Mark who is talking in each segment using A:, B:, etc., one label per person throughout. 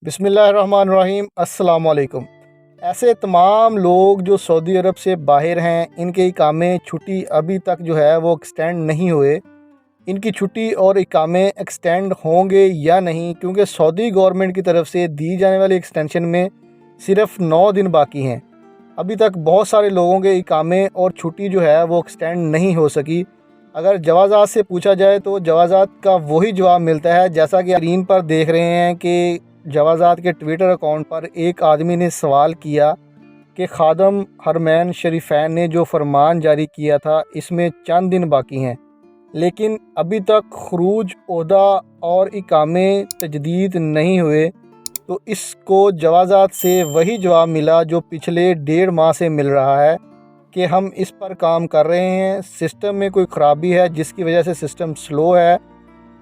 A: बिस्मिल्लाहिर्रहमानिर्रहीम अस्सलाम वालेकुम। ऐसे तमाम लोग जो सऊदी अरब से बाहर हैं, इनके इकामे छुट्टी अभी तक जो है वो एक्सटेंड नहीं हुए। इनकी छुट्टी और इकामे एक्सटेंड होंगे या नहीं, क्योंकि सऊदी गवर्नमेंट की तरफ से दी जाने वाली एक्सटेंशन में सिर्फ़ 9 दिन बाकी हैं। अभी तक बहुत सारे लोगों के इकामे और छुट्टी जो है वो एक्सटेंड नहीं हो सकी। अगर जवाज़ात से पूछा जाए तो जवाज़ात का वही जवाब मिलता है जैसा कि स्क्रीन पर देख रहे हैं कि जवाज़ात के ट्विटर अकाउंट पर एक आदमी ने सवाल किया कि खादम हरमैन शरीफैन ने जो फरमान जारी किया था इसमें चंद दिन बाकी हैं, लेकिन अभी तक खरूज ओहदा और इकामे तजदीद नहीं हुए। तो इसको जवाज़ात से वही जवाब मिला जो पिछले 1.5 माह से मिल रहा है कि हम इस पर काम कर रहे हैं, सिस्टम में कोई ख़राबी है जिसकी वजह से सिस्टम स्लो है।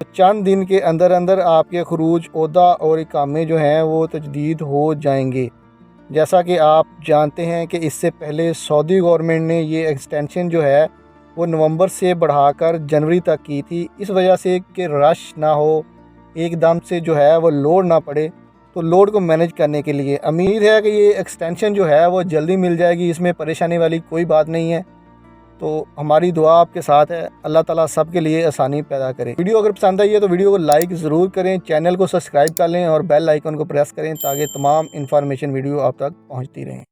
A: तो चंद दिन के अंदर अंदर आपके खरूज ओहदा और इकामे जो हैं वो तजदीद हो जाएंगे। जैसा कि आप जानते हैं कि इससे पहले सऊदी गवर्नमेंट ने ये एक्सटेंशन जो है वो नवंबर से बढ़ाकर जनवरी तक की थी, इस वजह से कि रश ना हो, एकदम से जो है वो लोड ना पड़े। तो लोड को मैनेज करने के लिए उम्मीद है कि ये एक्सटेंशन जो है वो जल्दी मिल जाएगी, इसमें परेशानी वाली कोई बात नहीं है। तो हमारी दुआ आपके साथ है, अल्लाह ताला सब के लिए आसानी पैदा करे। वीडियो अगर पसंद आई है तो वीडियो को लाइक ज़रूर करें, चैनल को सब्सक्राइब कर लें और बेल आइकन को प्रेस करें ताकि तमाम इन्फॉर्मेशन वीडियो आप तक पहुंचती रहें।